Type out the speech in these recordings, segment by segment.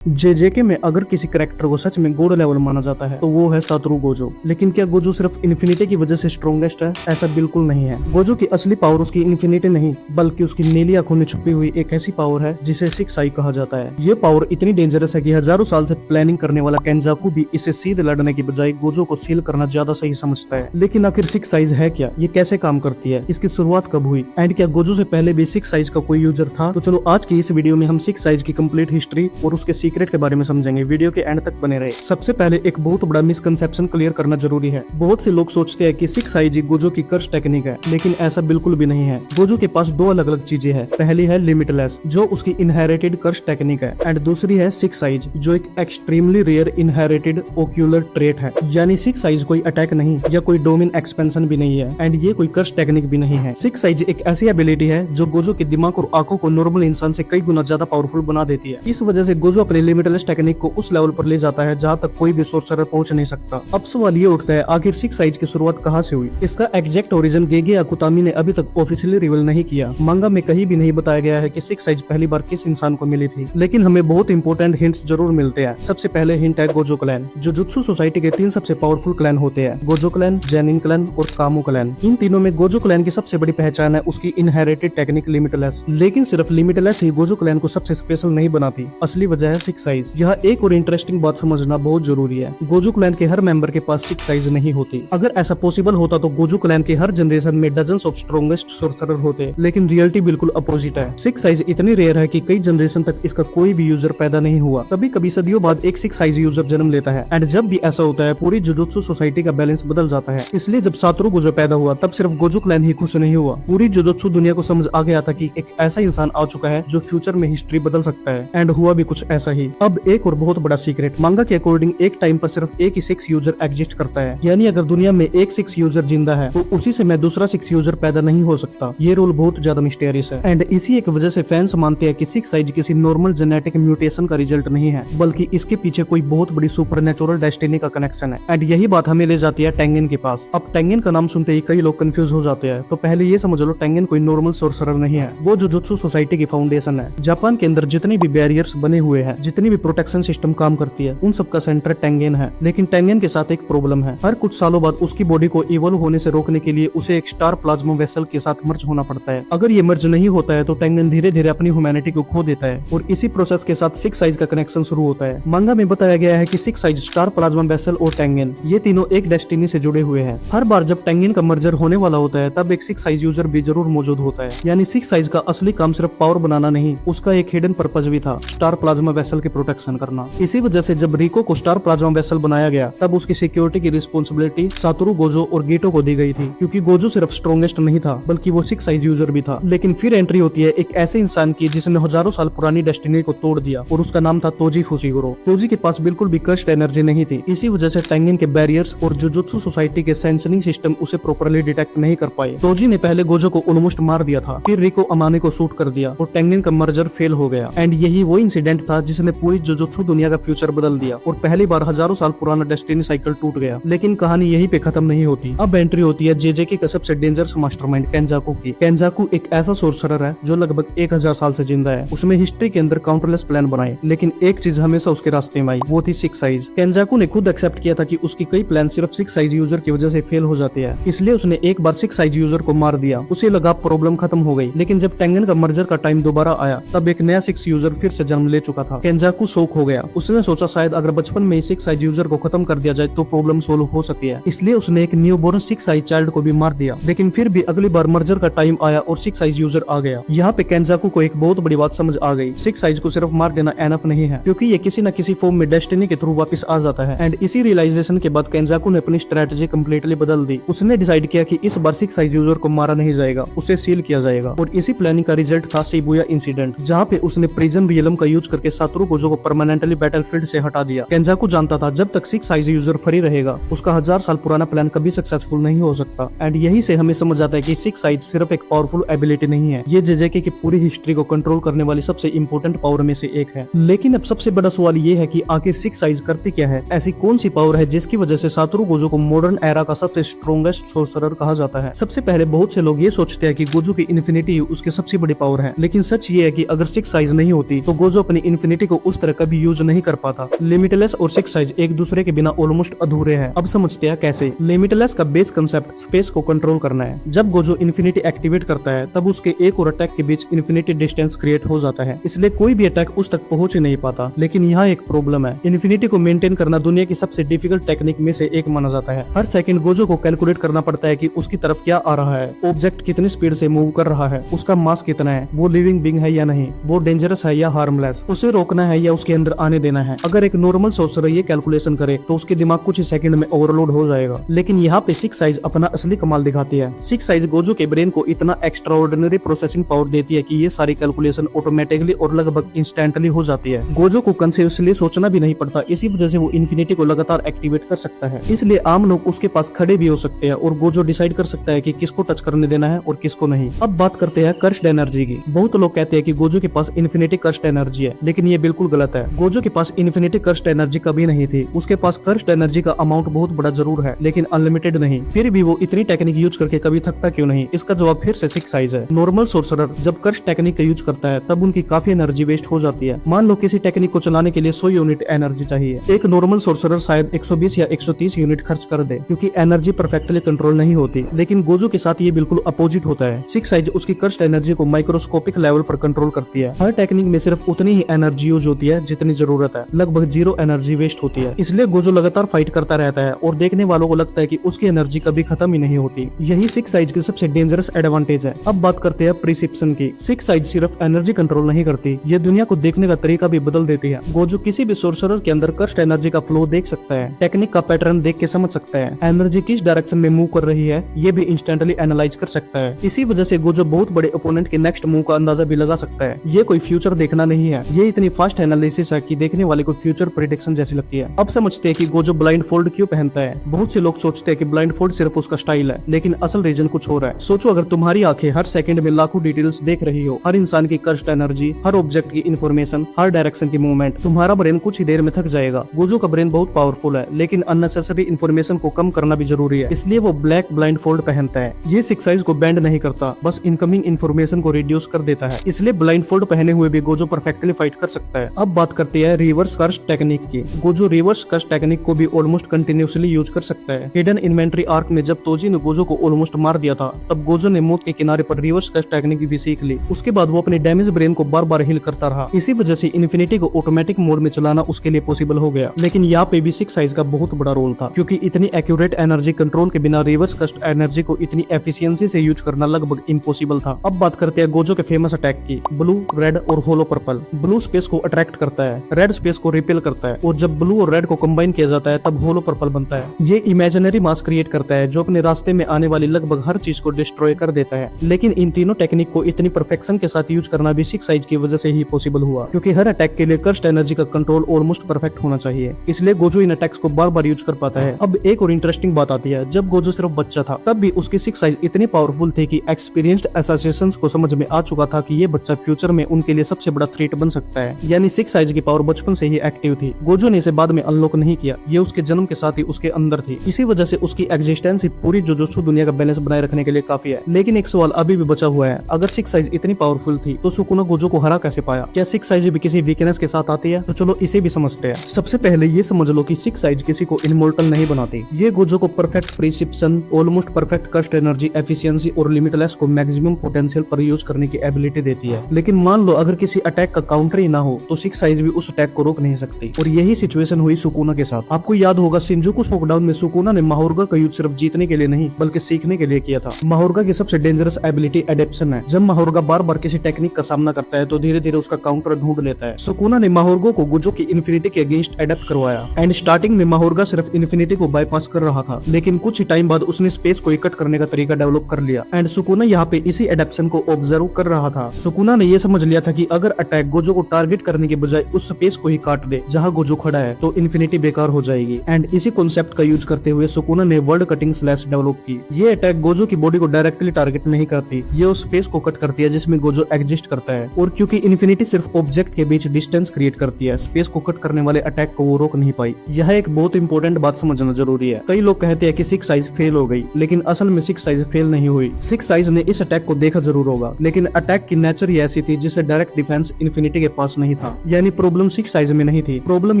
जेजेके में अगर किसी करेक्टर को सच में गॉड लेवल माना जाता है तो वो है सातोरू गोजो। लेकिन क्या गोजो सिर्फ इन्फिनिटी की वजह से स्ट्रॉन्गेस्ट है? ऐसा बिल्कुल नहीं है। गोजो की असली पावर उसकी इन्फिनिटी नहीं बल्कि उसकी नीली आंखों में छुपी हुई एक ऐसी पावर है जिसे सिक्स आई कहा जाता है। ये पावर इतनी डेंजरस है कि हजारों साल से प्लानिंग करने वाला केंजाकू भी इसे सीधे लड़ने की बजाय गोजो को सील करना ज्यादा सही समझता है। लेकिन आखिर सिक्स साइज है क्या, ये कैसे काम करती है, इसकी शुरुआत कब हुई एंड क्या गोजो से पहले भी सिक्स साइज का कोई यूजर था? तो चलो आज की इस वीडियो में हम सिक्स साइज की कंप्लीट हिस्ट्री और उसके सीक्रेट के बारे में समझेंगे। वीडियो के एंड तक बने रहे। सबसे पहले एक बहुत बड़ा मिसकंसेप्शन क्लियर करना जरूरी है। बहुत से लोग सोचते हैं कि सिक्स साइज गोजो की कर्स टेक्निक है, लेकिन ऐसा बिल्कुल भी नहीं है। गोजो के पास दो अलग अलग चीजें हैं। पहली है लिमिटलेस जो उसकी इनहेरिटेड कर्स टेक्निक है एंड दूसरी है सिक्स साइज जो एक extremely rare inherited ocular trait है। यानी सिक्स साइज कोई अटैक नहीं या कोई डोमेन एक्सपेंशन भी नहीं है एंड ये कोई कर्स टेक्निक भी नहीं है। सिक्स साइज एक ऐसी एबिलिटी है जो गोजो के दिमाग और आंखों को नॉर्मल इंसान से कई गुना ज्यादा पावरफुल बना देती है। इस वजह से गोजो अपने लिमिटलेस टेक्निक को उस लेवल पर ले जाता है जहाँ तक कोई भी सोर्सरर पहुंच नहीं सकता। अब सवाल ये उठता है आखिर सिक्स साइज की शुरुआत कहाँ से हुई? इसका एग्जैक्ट ओरिजिन गेगे अकुतामी ने अभी तक ऑफिशियली रिवील नहीं किया। मांगा में कहीं भी नहीं बताया गया है कि सिक्स साइज पहली बार किस इंसान को मिली थी, लेकिन हमें बहुत इंपॉर्टेंट हिंट्स जरूर मिलते हैं। सबसे पहले हिंट है गोजो क्लैन। जुजुत्सु सोसाइटी के तीन सबसे पावरफुल क्लैन होते हैं, गोजो क्लैन, जेनिन क्लैन और कामो क्लैन। इन तीनों में गोजो क्लैन की सबसे बड़ी पहचान है उसकी इनहेरिटेड टेक्निक लिमिटलेस। लेकिन सिर्फ लिमिटलेस ही गोजो क्लैन को सबसे स्पेशल नहीं बनाती। असली वजह है सिक्स साइज। यह एक और इंटरेस्टिंग बात समझना बहुत जरूरी है। गोजो क्लैन के हर मेंबर के पास सिक्स साइज नहीं होती। अगर ऐसा पॉसिबल होता तो गोजो क्लैन के हर जनरेशन में डजन्स ऑफ स्ट्रॉन्गेस्ट सोर्सरर होते, लेकिन रियलिटी बिल्कुल अपोजिट है। सिक्स साइज इतनी रेयर है कि कई जनरेशन तक इसका कोई भी यूजर पैदा नहीं हुआ। कभी कभी सदियों बाद एक सिक्स साइज यूजर जन्म लेता है एंड जब भी ऐसा होता है पूरी जुजुत्सु सोसाइटी का बैलेंस बदल जाता है। इसलिए जब सातोरू गोजो पैदा हुआ तब सिर्फ गोजो क्लैन ही खुश नहीं हुआ, पूरी जुजुत्सु दुनिया को समझ आ गया था कि एक ऐसा इंसान आ चुका है जो फ्यूचर में हिस्ट्री बदल सकता है। एंड हुआ भी कुछ ऐसा ही। अब एक और बहुत बड़ा सीक्रेट। मांगा के अकॉर्डिंग एक टाइम पर सिर्फ एक ही सिक्स यूजर एग्जिस्ट करता है। यानी अगर दुनिया में एक सिक्स यूजर जिंदा है तो उसी से मैं दूसरा सिक्स यूजर पैदा नहीं हो सकता। ये रूल बहुत ज्यादा मिस्टीरियस है एंड इसी एक वजह से फैंस मानते हैं कि सिक्स साइज किसी नॉर्मल जेनेटिक म्यूटेशन का रिजल्ट नहीं है, बल्कि इसके पीछे कोई बहुत बड़ी सुपरनेचुरल डेस्टिनी का कनेक्शन है। एंड यही बात हमें ले जाती है टेंगेन के पास। अब टेंगेन का नाम सुनते ही कई लोग कंफ्यूज हो जाते हैं। तो पहले ये समझ लो टेंगेन कोई नॉर्मल सोर्सरर नहीं है, वो जुजुत्सु सोसाइटी की फाउंडेशन है। जापान के अंदर जितने भी बैरियर्स बने हुए हैं, जितनी भी प्रोटेक्शन सिस्टम काम करती है, उन सबका सेंटर टेंगेन है। लेकिन टेंगेन के साथ एक प्रॉब्लम है। हर कुछ सालों बाद उसकी बॉडी को इवॉल्व होने से रोकने के लिए उसे एक स्टार प्लाज्मा वेसल के साथ मर्ज होना पड़ता है। अगर ये मर्ज नहीं होता है तो टेंगेन धीरे धीरे अपनी ह्यूमैनिटी को खो देता है और इसी प्रोसेस के साथ सिक्स साइज का कनेक्शन शुरू होता है। मांगा में बताया गया है कि six size, star plasma vessel और टेंगेन ये तीनों एक डेस्टिनी से जुड़े हुए हैं। हर बार जब टेंगेन का मर्जर होने वाला होता है तब एक सिक्स साइज यूजर भी जरूर मौजूद होता है। यानी सिक्स साइज का असली काम सिर्फ पावर बनाना नहीं, उसका एक हिडन पर्पज भी था, स्टार प्लाज्मा वेसल की प्रोटेक्शन करना। इसी वजह से जब रिको को स्टार प्लाज्मा वेसल बनाया गया तब उसकी सिक्योरिटी की रिस्पॉन्सिबिलिटी सातोरू गोजो और गीटो को दी गई थी, क्योंकि गोजो सिर्फ स्ट्रॉन्गेस्ट नहीं था बल्कि वो सिक्स साइज यूजर भी था। लेकिन फिर एंट्री होती है एक ऐसे इंसान की जिसने हजारों साल पुरानी डेस्टिनी को तोड़ दिया और उसका नाम था तोजी फुशिगुरो। तोजी के पास बिल्कुल भी कर्स्ट एनर्जी नहीं थी। इसी वजह से टेंगेन के बैरियर्स और जुजुत्सु सोसाइटी के सेंसरिंग सिस्टम उसे प्रॉपर्ली डिटेक्ट नहीं कर पाए। तोजी ने पहले गोजो को ऑलमोस्ट मार दिया था, फिर रिको अमाने को शूट कर दिया और टेंगेन का मर्जर फेल हो गया। एंड यही वो इंसिडेंट था जिसने पूरी जुजुत्सु दुनिया का फ्यूचर बदल दिया और पहली बार हजारों साल पुराना डेस्टिनी साइकिल टूट गया। लेकिन कहानी यहीं पे खत्म नहीं होती। अब एंट्री होती है जेजेके का सबसे डेंजरस मास्टरमाइंड केंजाकू की। केंजाकू एक ऐसा सोर्सरर है जो लगभग 1000 साल से जिंदा है। उसमें हिस्ट्री के अंदर काउंटरलेस प्लान बनाए, लेकिन एक चीज हमेशा उसके रास्ते में आई, वो थी सिक्स साइज। केंजाकू ने खुद एक्सेप्ट किया था कि उसकी कई प्लान सिर्फ सिक्स साइज यूजर की वजह से फेल हो जाते हैं। इसलिए उसने एक बार सिक्स साइज यूजर को मार दिया। उसे लगा प्रॉब्लम खत्म हो गई। लेकिन जब टेंगेन का मर्जर का टाइम दोबारा आया तब एक नया सिक्स यूजर फिर से जन्म ले चुका था। केंजाकू शॉक हो गया। उसने सोचा शायद अगर बचपन में सिक्स साइज यूजर को खत्म कर दिया जाए तो प्रॉब्लम सोल्व हो सकती है। इसलिए उसने एक न्यूबॉर्न सिक्स साइज चाइल्ड को भी मार दिया। लेकिन फिर भी अगली बार मर्जर का टाइम आया और सिक्स साइज यूजर आ गया। यहाँ पे केंजाकू को एक बहुत बड़ी बात समझ आ गई, सिक्स साइज को सिर्फ मार देना एनफ नहीं है, क्योंकि ये किसी न किसी फॉर्म में डेस्टिनी के थ्रू वापस आ जाता है। एंड इसी रियलाइजेशन के बाद केंजाकू ने अपनी स्ट्रेटजी कम्प्लीटली बदल दी। उसने डिसाइड किया कि इस बार सिक्स साइज यूजर को मारा नहीं जाएगा, उसे सील किया जाएगा। और इसी प्लानिंग का रिजल्ट था शिबुया इंसिडेंट, जहाँ पे उसने प्रिजन रियलम का यूज करके सातोरू गोजो को परमानेंटली बैटलफील्ड से हटा दिया। केंजाकू जानता था जब तक सिक्स साइज यूजर फ्री रहेगा उसका 1000 साल पुराना प्लान कभी सक्सेसफुल नहीं हो सकता। एंड यही से हमें समझ आता है कि सिक्स साइज सिर्फ एक पावरफुल एबिलिटी नहीं है, ये जेजेके की पूरी हिस्ट्री को कंट्रोल करने वाली सबसे इंपॉर्टेंट पावर में से एक है। लेकिन अब सबसे बड़ा सवाल ये है कि आखिर सिक्स साइज करती क्या है? ऐसी कौन सी पावर है जिसकी वजह से सातोरू गोजो को मॉडर्न एरा का सबसे स्ट्रॉन्गेस्ट सोर्सरर कहा जाता है? सबसे पहले बहुत से लोग ये सोचते हैं कि गोजो की इन्फिनिटी उसकी सबसे बड़ी पावर है, लेकिन सच ये है कि अगर सिक्स साइज नहीं होती तो गोजो अपनी इन्फिनिटी को उस तरह कभी यूज नहीं कर पाता। लिमिटलेस और सिक्स साइज एक दूसरे के बिना ऑलमोस्ट अधूरे हैं। अब समझते हैं कैसे। लिमिटलेस का बेस कंसेप्ट स्पेस को कंट्रोल करना है। जब गोजो इन्फिनिटी एक्टिवेट करता है तब उसके एक और अटैक के बीच इन्फिनिटी डिस्टेंस क्रिएट हो जाता है, इसलिए कोई भी अटैक उस तक पहुंच ही नहीं पाता। लेकिन यहाँ एक प्रॉब्लम है, इन्फिनिटी को मेंटेन करना दुनिया की सबसे डिफिकल्ट टेक्निक में से एक माना जाता है। हर सेकंड गोजो को कैलकुलेट करना पड़ता है कि उसकी तरफ क्या आ रहा है, ऑब्जेक्ट कितनी स्पीड से मूव कर रहा है, उसका मास कितना है, वो लिविंग बीइंग है या नहीं, वो डेंजरस है या हार्मलेस, उसे रोकना है या उसके अंदर आने देना है। अगर एक नॉर्मल सोर्सर ये कैलकुलेशन करे तो उसके दिमाग कुछ ही सेकंड में ओवरलोड हो जाएगा। लेकिन यहाँ पे सिक्स साइज अपना असली कमाल दिखाती है। सिक्स साइज गोजो के ब्रेन को इतना एक्स्ट्राऑर्डिनरी प्रोसेसिंग पावर देती है कि ये सारी कैलकुलेशन ऑटोमेटिकली और लगभग इंस्टेंटली हो जाती है। गोजो को कंसियसली सोचना भी नहीं पड़ता, इसी वजह से वो इन्फिनिटी को लगातार एक्टिवेट कर सकता है। इसलिए आम लोग उसके पास खड़े भी हो सकते हैं और गोजो डिसाइड कर सकता है कि किसको टच करने देना है और किसको नहीं। अब बात करते हैं कर्स्ड एनर्जी की। बहुत लोग कहते हैं कि गोजो के पास इन्फिनिटी कर्स्ड एनर्जी है, लेकिन ये बिल्कुल गलत है। गोजो के पास इन्फिनिटी कर्स्ड एनर्जी कभी नहीं थी। उसके पास कर्स्ड एनर्जी का अमाउंट बहुत बड़ा जरूर है, लेकिन अनलिमिटेड नहीं। फिर भी वो इतनी टेक्निक यूज करके कभी थकता क्यों नहीं? इसका जवाब फिर से सिक्स साइज है। नॉर्मल सोर्सरर जब कर्स्ड टेक्निक का यूज करता है तब उनकी काफी एनर्जी वेस्ट हो जाती है। मान लो किसी टेक्निक को चलाने के लिए 100 यूनिट एनर्जी चाहिए, एक नॉर्मल सोर्सरर शायद 120 या 130 यूनिट खर्च कर दे, क्योंकि एनर्जी परफेक्टली कंट्रोल नहीं होती। लेकिन गोजो के साथ ये बिल्कुल अपोजिट होता है। सिक्स साइज उसकी कर्स्ड एनर्जी को माइक्रोस्कोपिक लेवल पर कंट्रोल करती है। हर टेक्निक में सिर्फ उतनी ही एनर्जी यूज होती है जितनी जरूरत है, लगभग जीरो एनर्जी वेस्ट होती है। इसलिए गोजो लगातार फाइट करता रहता है और देखने वालों को लगता है कि उसकी एनर्जी कभी खत्म ही नहीं होती। यही सिक्स साइज की सबसे डेंजरस एडवांटेज है। अब बात करते हैं प्रिसिप्शन की। सिक्स साइज सिर्फ एनर्जी कंट्रोल नहीं करती, ये दुनिया को देखने का तरीका भी बदल देती है। गोजो किसी भी सोर्सरर के अंदर कर्स्ड एनर्जी का फ्लो देख सकता है, टेक्निक का पैटर्न देख के समझ सकता है, एनर्जी किस डायरेक्शन में मूव कर रही है ये भी इंस्टेंटली एनालाइज कर सकता है। इसी वजह से गोजो बहुत बड़े ओपोनेंट के नेक्स्ट मूव का अंदाजा भी लगा सकता है। ये कोई फ्यूचर देखना नहीं है, ये इतनी फास्ट एनालिसिस है कि देखने वाले को फ्यूचर प्रेडिक्शन जैसी लगती है। अब समझते हैं कि गोजो ब्लाइंड फोल्ड क्यों पहनता है। बहुत से लोग सोचते हैं कि ब्लाइंड फोल्ड सिर्फ उसका स्टाइल है, लेकिन असल रीजन कुछ और है। सोचो अगर तुम्हारी आंखें हर सेकंड में लाखों डिटेल्स देख रही हो, हर इंसान की कर्स्ड एनर्जी, हर ऑब्जेक्ट की इन्फॉर्मेशन, हर डायरेक्शन की मूवमेंट, तुम्हारा ब्रेन कुछ ही देर में थक जाएगा। गोजो का ब्रेन बहुत पावरफुल है, लेकिन अननेसेसरी इन्फॉर्मेशन को कम करना भी जरूरी है, इसलिए वो ब्लैक ब्लाइंड फोल्ड पहनता है। ये सिक्स साइज को बैंड नहीं करता, बस इनकमिंग इन्फॉर्मेशन को रिड्यूस कर देता है। इसलिए ब्लाइंड फोल्ड पहने हुए भी गोजो परफेक्टली फाइट कर सकता है। अब बात करते हैं रिवर्स कर्स्ट टेक्निक की। गोजो रिवर्स कर्स्ट टेक्निक को भी ऑलमोस्ट कंटिन्यूसली यूज कर सकता है। हिडन इन्वेंटरी आर्क में जब तोजी ने गोजो को ऑलमोस्ट मार दिया था, तब गोजो ने मौत के किनारे पर रिवर्स कर्स्ट टेक्निक भी सीख ली। उसके बाद वो अपने डैमेज ब्रेन को बार बार हील करता रहा। इसी वजह से इन्फिनिटी को ऑटोमेटिक मोड में चलाना उसके लिए पॉसिबल हो गया। लेकिन यहाँ पे भी सिक्स साइज का बहुत बड़ा रोल था, क्योंकि इतनी एक्यूरेट एनर्जी कंट्रोल के बिना रिवर्स कर्स्ट एनर्जी को इतनी एफिशिएंसी से यूज करना लगभग इम्पॉसिबल था। अब बात करते हैं गोजो के फेमस अटैक की, ब्लू, रेड और होलो पर्पल। ब्लू स्पेस को अट्रैक्ट करता है, रेड स्पेस को रिपेल करता है, और जब ब्लू और रेड को कंबाइन किया जाता है तब होलो पर्पल बनता है। ये इमेजिनरी मास क्रिएट करता है जो अपने रास्ते में आने वाली लगभग हर चीज को डिस्ट्रॉय कर देता है। लेकिन इन तीनों टेक्निक को इतनी परफेक्शन के साथ यूज करना भी सिक्स साइज की वजह से ही पॉसिबल हुआ, क्योंकि हर अटैक के लिए कर्स्ट एनर्जी का कंट्रोल ऑलमोस्ट परफेक्ट होना चाहिए। इसलिए गोजो इन अटैक्स को बार बार यूज कर पाता है। अब एक और इंटरेस्टिंग बात आती है, जब गोजो सिर्फ बच्चा था तब भी उसकी सिक्स साइज इतनी पावरफुल थी कि एक्सपीरियंस्ड एसोसिएशंस को समझ में आ चुका था कि ये बच्चा फ्यूचर में उनके लिए सबसे बड़ा थ्रेट बन सकता है। यानी सिक्स साइज की पावर बचपन से ही एक्टिव थी। गोजो ने इसे बाद में अनलॉक नहीं किया, ये उसके जन्म के साथ ही उसके अंदर थी। इसी वजह से उसकी एग्जिस्टेंस ही पूरी जोजोत्सु दुनिया का बैलेंस बनाए रखने के लिए काफी है। लेकिन एक सवाल अभी भी बचा हुआ है, अगर सिक्स साइज इतनी पावरफुल थी तो सुकुना गोजो को हरा कैसे पाया? क्या सिक्स साइज भी किसी वीकनेस के साथ आती है? तो चलो इसे भी समझते हैं। सबसे पहले ये समझ लो कि सिक्स साइज किसी को इमॉर्टल नहीं बनाती। ये गोजो को perfect precision, almost perfect cursed energy, efficiency और लिमिटलेस को मैक्सिमम पोटेंशियल पर यूज करने की एबिलिटी देती है। लेकिन मान लो अगर किसी अटैक का काउंटर ही ना हो तो सिक्स साइज भी उस अटैक को रोक नहीं सकती। और यही सिचुएशन हुई सुकुना के साथ। आपको याद होगा शिंजुकु शोकडाउन में सुकुना ने माहोर्गा का यूज सिर्फ जीतने के लिए नहीं बल्कि सीखने के लिए किया था। माहोर्गा की सबसे डेंजरस एबिलिटी एडेप्शन है। जब माहोर्गा बार बार किसी टेक्निक का सामना करता है तो धीरे धीरे उसका काउंटर ढूंढ लेता है। सुकुना ने माहोर्गा को गोजो की इन्फिनिटी के अगेंस्ट एडेप्ट करवाया। एंड स्टार्टिंग में माहोर्गा सिर्फ इन्फिनिटी को बाईपास कर रहा था, लेकिन कुछ ही टाइम बाद उसने स्पेस को इकट्ठ करने का तरीका डेवलप कर लिया। एंड सुकुना यहाँ पे इसी एडेप्शन को ऑब्जर्व कर रहा था। सुकुना ने ये समझ लिया था कि अगर अटैक गोजो को टारगेट करने के बजाय उस स्पेस को ही काट दे जहाँ गोजो खड़ा है तो इन्फिनिटी बेकार हो जाएगी। एंड इसी कॉन्सेप्ट का यूज करते हुए सुकुना ने वर्ल्ड कटिंग स्लैश डेवलप की। ये अटैक गोजो की बॉडी को डायरेक्टली टारगेट नहीं करती, ये उस स्पेस को कट करती है जिसमें गोजो एग्जिस्ट करता है। और क्योंकि इन्फिनिटी सिर्फ ऑब्जेक्ट के बीच डिस्टेंस क्रिएट करती है, स्पेस को कट करने वाले अटैक को वो रोक नहीं पाई। यह एक बहुत इंपॉर्टेंट बात समझना जरूरी है। कई लोग कहते हैं कि सिक्स साइज फेल हो गई, लेकिन असल में सिक्स साइज फेल नहीं हुई। सिक्स साइज ने इस अटैक को देखा जरूर होगा, लेकिन अटैक की नेचर ही ऐसी थी जिसे डायरेक्ट डिफेंस इन्फिनिटी के पास नहीं था। था, यानी प्रॉब्लम 6 साइज में नहीं थी। प्रॉब्लम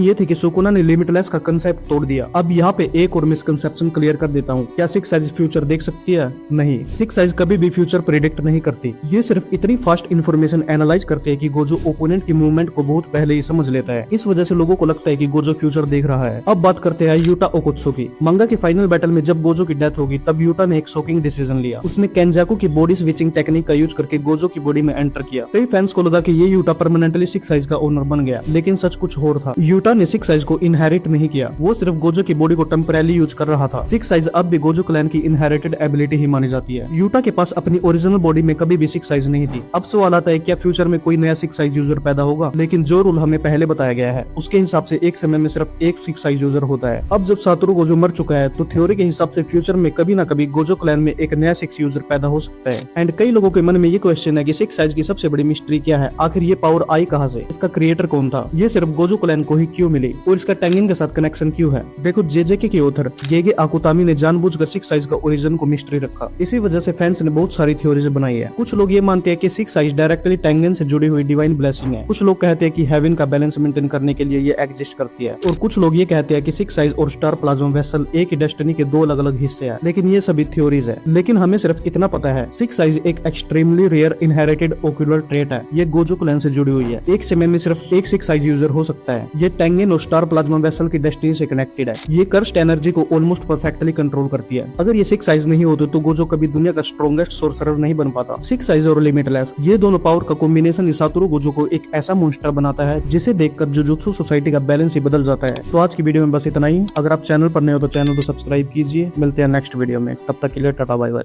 ये थी कि सुकुना ने लिमिटलेस का कंसेप्ट तोड़ दिया। अब यहाँ पे एक और मिसकंसेप्शन क्लियर कर देता हूँ। क्या 6 साइज फ्यूचर देख सकती है? नहीं, 6 साइज कभी भी फ्यूचर प्रेडिक्ट नहीं करती। ये सिर्फ इतनी फास्ट इन्फॉर्मेशन एनालाइज करते हैं कि गोजो ओपोनेंट की मूवमेंट को बहुत पहले ही समझ लेता है। इस वजह से लोगों को लगता है कि गोजो फ्यूचर देख रहा है। अब बात करते हैं यूटा ओकोत्सुकी। मंगा की फाइनल बैटल में जब गोजो की डेथ होगी तब यूटा ने एक शॉकिंग डिसीजन लिया। उसने केंजाकू की बॉडी स्विचिंग टेक्निक का यूज करके गोजो की बॉडी में एंटर किया। कई फैंस को लगा कि ये यूटा परमानेंटली 6 साइज का ओनर बन गया, लेकिन सच कुछ और था। यूटा ने 6 साइज को इनहेरिट नहीं किया, वो सिर्फ गोजो की बॉडी को टेम्परेली यूज कर रहा था। 6 साइज अब भी गोजो क्लैन की इनहेरिटेड एबिलिटी ही मानी जाती है। यूटा के पास अपनी ओरिजिनल बॉडी में कभी भी 6 साइज नहीं थी। अब सवाल आता है क्या फ्यूचर में कोई नया 6 साइज यूजर पैदा होगा? लेकिन जो रूल हमें पहले बताया गया है उसके हिसाब से एक समय में सिर्फ एक 6 साइज यूजर होता है। अब जब सातोरू गोजो मर चुका है तो थ्योरी के हिसाब से फ्यूचर में कभी ना कभी गोजो क्लैन में एक नया 6 यूजर पैदा हो सकता है। एंड कई लोगों के मन में ये क्वेश्चन है कि 6 साइज की सबसे बड़ी मिस्ट्री क्या है? आखिर ये पावर आई कहां से? इसका क्रिएटर कौन था? ये सिर्फ गोजो क्लैन को ही क्यों मिली और इसका टेंगिन के साथ कनेक्शन क्यों है? देखो, जेजेके के ऑथर गेगे आकुतामी ने जानबूझकर 6 साइज का ओरिजिन को मिस्ट्री रखा। इसी वजह से फैंस ने बहुत सारी थ्योरीज बनाई है। कुछ लोग ये मानते हैं कि 6 साइज डायरेक्टली टेंगन से जुड़ी हुई डिवाइन ब्लेसिंग है। कुछ लोग कहते हैं कि हेवन का बैलेंस मेंटेन करने के लिए ये एग्जिस्ट करती है, और कुछ लोग ये कहते हैं कि 6 साइज और स्टार प्लाज्मा वेसल एक ही डेस्टिनी के 2 अलग अलग हिस्से हैं। लेकिन ये सभी थ्योरीज है। लेकिन हमें सिर्फ इतना पता है, 6 साइज एक extremely rare inherited ocular trait है। ये गोजो क्लैन से जुड़ी हुई है। एक समय में सिर्फ एक 6 साइज यूजर हो सकता है। ये टेंगन और स्टार प्लाज्मा वेसल की डेस्टिनी से कनेक्टेड है। ये कर्स्ट एनर्जी को ऑलमोस्ट परफेक्टली कंट्रोल करती है। अगर ये 6 साइज नहीं होते तो गोजो कभी दुनिया का स्ट्रॉन्गेस्ट सोर्सरर नहीं बन पाता। 6 साइज और लिमिटलेस, ये दोनों पावर का कॉम्बिनेशन सातोरू गोजो को एक ऐसा मॉन्स्टर बनाता है जिसे देखकर जुजुत्सु सोसाइटी का बैलेंस ही बदल जाता है। तो आज की वीडियो में बस इतना ही। अगर आप चैनल पर नए हो तो चैनल को सब्सक्राइब कीजिए। मिलते हैं नेक्स्ट वीडियो में, तब तक के लिए टाटा बाय बाय।